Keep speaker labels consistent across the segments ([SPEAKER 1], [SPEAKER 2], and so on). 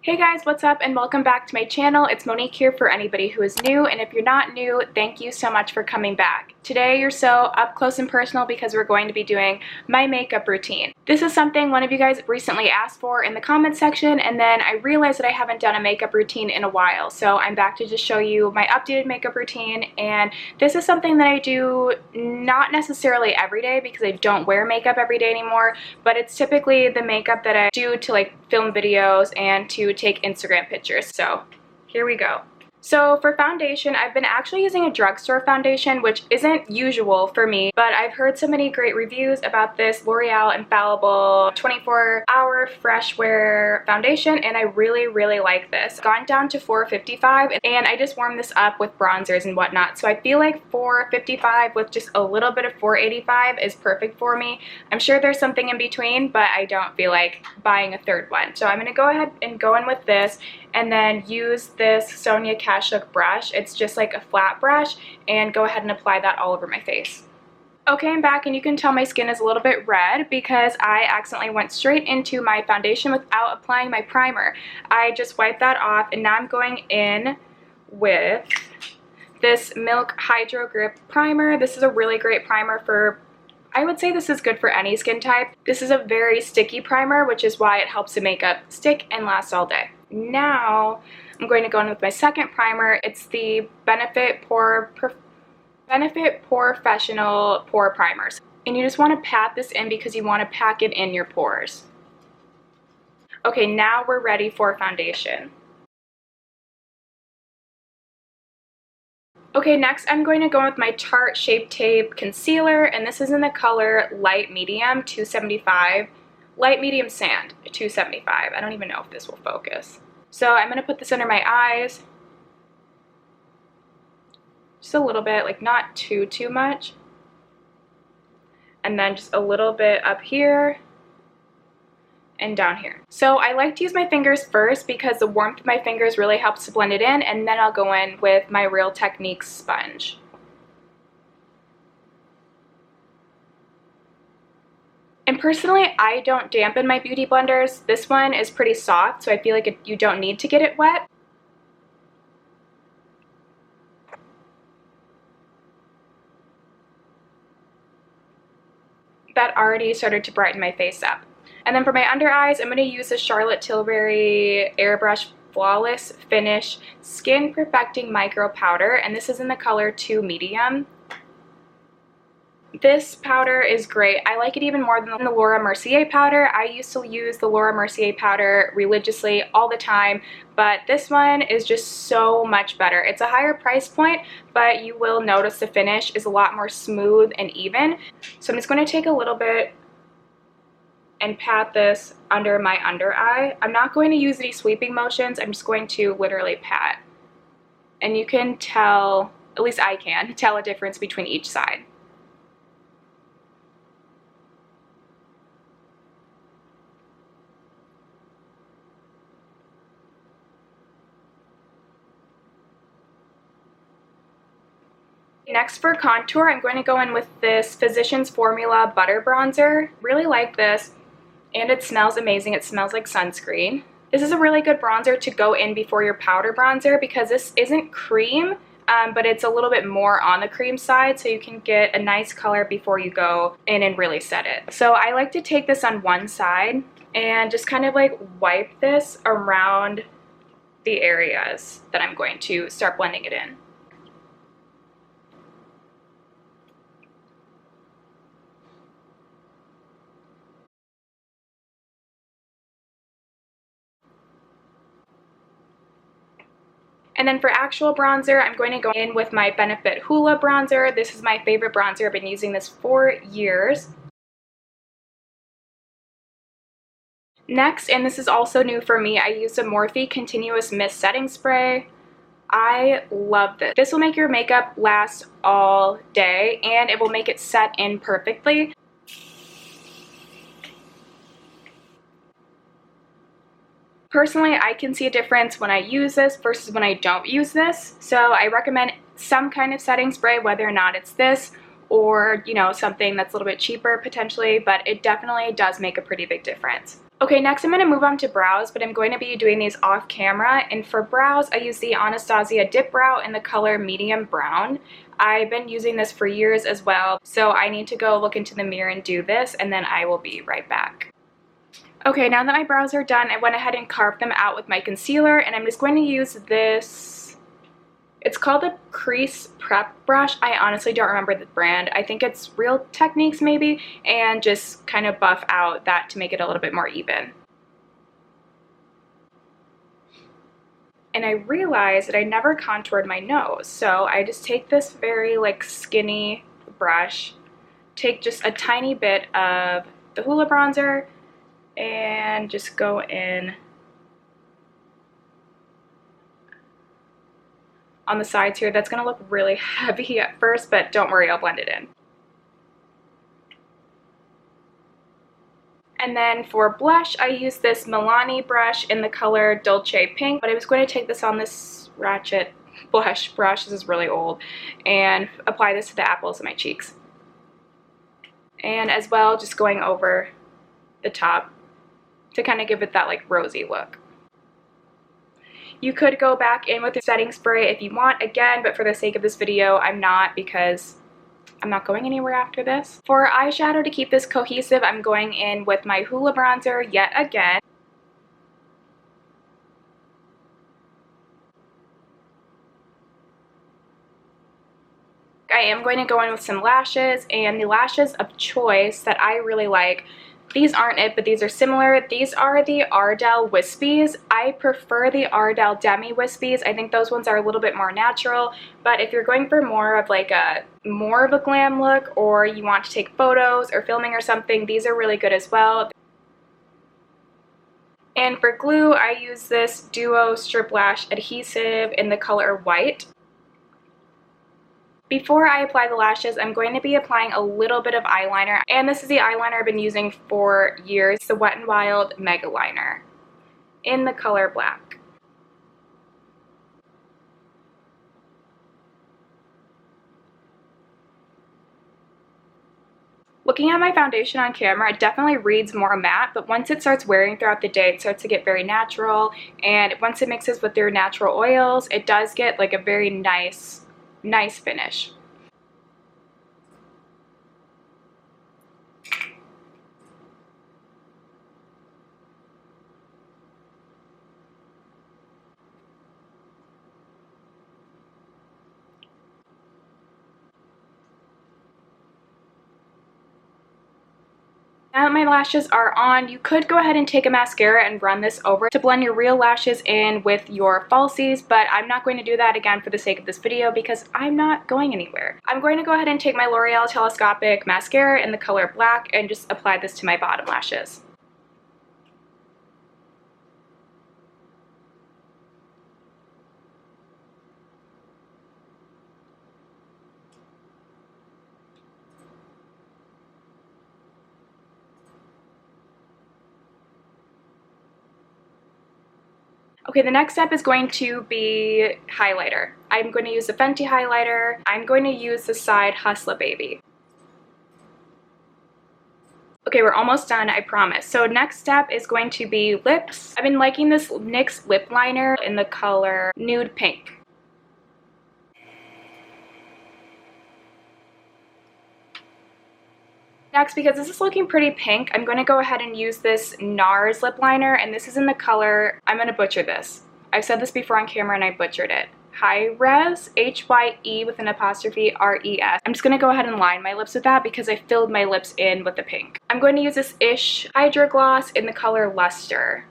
[SPEAKER 1] Hey guys, what's up and welcome back to my channel. It's Monique here for anybody who is new, and if you're not new, thank you so much for coming back. Today you're so up close and personal because we're going to be doing my makeup routine. This is something one of you guys recently asked for in the comment section, and then I realized that I haven't done a makeup routine in a while, so I'm back to just show you my updated makeup routine. And this is something that I do not necessarily every day because I don't wear makeup every day anymore, but it's typically the makeup that I do to like film videos and to take Instagram pictures. So here we go. So for foundation, I've been actually using a drugstore foundation, which isn't usual for me, but I've heard so many great reviews about this L'Oreal Infallible 24-hour fresh wear foundation, and I really like this. Gone down to $4.55, and I just warmed this up with bronzers and whatnot, so I feel like $4.55 with just a little bit of $4.85 is perfect for me. I'm sure there's something in between, but I don't feel like buying a third one. So I'm going to go ahead and go in with this, and then use this Sonia Kashuk brush. It's just like a flat brush, and go ahead and apply that all over my face. Okay, I'm back, and you can tell my skin is a little bit red because I accidentally went straight into my foundation without applying my primer. I just wiped that off, and now I'm going in with this Milk Hydro Grip Primer. This is a really great primer for, I would say this is good for any skin type. This is a very sticky primer, which is why it helps the makeup stick and last all day. Now I'm going to go in with my second primer. It's the Benefit Professional Pore Primers. And you just want to pat this in because you want to pack it in your pores. Okay, now we're ready for foundation. Okay, next I'm going to go with my Tarte Shape Tape Concealer, and this is in the color Light Medium 275. Light Medium Sand 275. I don't even know if this will focus. So I'm going to put this under my eyes. Just a little bit, like not too much. And then just a little bit up here and down here. So I like to use my fingers first because the warmth of my fingers really helps to blend it in, and then I'll go in with my Real Techniques sponge. And personally, I don't dampen my beauty blenders. This one is pretty soft, so I feel like you don't need to get it wet. That already started to brighten my face up. And then for my under eyes, I'm going to use the Charlotte Tilbury Airbrush Flawless Finish Skin Perfecting Micro Powder, and this is in the color 2 Medium. This powder is great. I like it even more than the Laura Mercier powder. I used to use the Laura Mercier powder religiously all the time, but this one is just so much better. It's a higher price point, but you will notice the finish is a lot more smooth and even. So I'm just going to take a little bit and pat this under my under eye. I'm not going to use any sweeping motions. I'm just going to literally pat. And you can tell, at least I can, tell a difference between each side. Next for contour, I'm going to go in with this Physicians Formula Butter Bronzer. Really like this, and it smells amazing. It smells like sunscreen. This is a really good bronzer to go in before your powder bronzer because this isn't cream, but it's a little bit more on the cream side, so you can get a nice color before you go in and really set it. So I like to take this on one side and just kind of like wipe this around the areas that I'm going to start blending it in. And then for actual bronzer, I'm going to go in with my Benefit Hoola Bronzer. This is my favorite bronzer. I've been using this for years. Next, and this is also new for me, I use the Morphe Continuous Mist Setting Spray. I love this. This will make your makeup last all day, and it will make it set in perfectly. Personally, I can see a difference when I use this versus when I don't use this, so I recommend some kind of setting spray, whether or not it's this or, you know, something that's a little bit cheaper potentially, but it definitely does make a pretty big difference. Okay, next I'm going to move on to brows, but I'm going to be doing these off camera. And for brows, I use the Anastasia Dip Brow in the color medium brown. I've been using this for years as well, so I need to go look into the mirror and do this, and then I will be right back. Okay, now that my brows are done, I went ahead and carved them out with my concealer, and I'm just going to use this. It's called the Crease Prep Brush. I honestly don't remember the brand. I think it's Real Techniques maybe, and just kind of buff out that to make it a little bit more even. And I realized that I never contoured my nose, so I just take this very like skinny brush, take just a tiny bit of the Hoola Bronzer, and just go in on the sides here. That's going to look really heavy at first, but don't worry, I'll blend it in. And then for blush, I use this Milani brush in the color Dolce Pink, but I was going to take this on this Ratchet blush brush, this is really old, and apply this to the apples of my cheeks. And as well, just going over the top to kind of give it that like rosy look. You could go back in with your setting spray if you want again, but for the sake of this video, I'm not, because I'm not going anywhere after this. For eyeshadow, to keep this cohesive, I'm going in with my Hoola Bronzer yet again. I am going to go in with some lashes, and the lashes of choice that I really like, these aren't it, but these are similar. These are the Ardell Wispies. I prefer the Ardell Demi Wispies. I think those ones are a little bit more natural, but if you're going for more of a glam look, or you want to take photos or filming or something, these are really good as well. And for glue, I use this Duo Strip Lash Adhesive in the color White. Before I apply the lashes, I'm going to be applying a little bit of eyeliner, and this is the eyeliner I've been using for years, the Wet n Wild Mega Liner in the color Black. Looking at my foundation on camera, it definitely reads more matte, but once it starts wearing throughout the day, it starts to get very natural, and once it mixes with your natural oils, it does get like a very nice finish. Now that my lashes are on, you could go ahead and take a mascara and run this over to blend your real lashes in with your falsies, but I'm not going to do that again for the sake of this video because I'm not going anywhere. I'm going to go ahead and take my L'Oreal Telescopic Mascara in the color Black and just apply this to my bottom lashes. Okay, the next step is going to be highlighter. I'm going to use the Fenty highlighter. I'm going to use the side Hustla Baby. Okay, we're almost done, I promise. So next step is going to be lips. I've been liking this NYX lip liner in the color Nude Pink. Next, because this is looking pretty pink, I'm going to go ahead and use this Nars Lip Liner, and this is in the color, I'm going to butcher this. I've said this before on camera and I butchered it. High Res, H-Y-E with an apostrophe R-E-S. I'm just going to go ahead and line my lips with that because I filled my lips in with the pink. I'm going to use this Ish Hydra Gloss in the color Luster.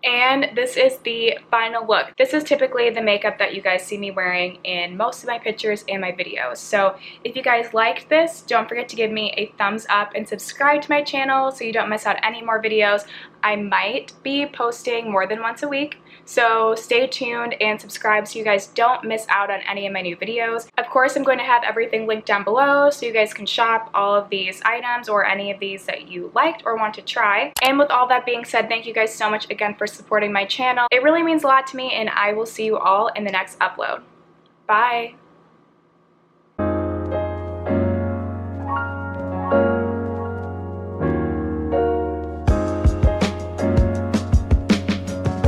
[SPEAKER 1] And this is the final look. This is typically the makeup that you guys see me wearing in most of my pictures and my videos. So if you guys liked this, don't forget to give me a thumbs up and subscribe to my channel so you don't miss out any more videos. I might be posting more than once a week, So stay tuned and subscribe so you guys don't miss out on any of my new videos. Of course, I'm going to have everything linked down below so you guys can shop all of these items or any of these that you liked or want to try. And with all that being said, thank you guys so much again for supporting my channel. It really means a lot to me, and I will see you all in the next upload. Bye!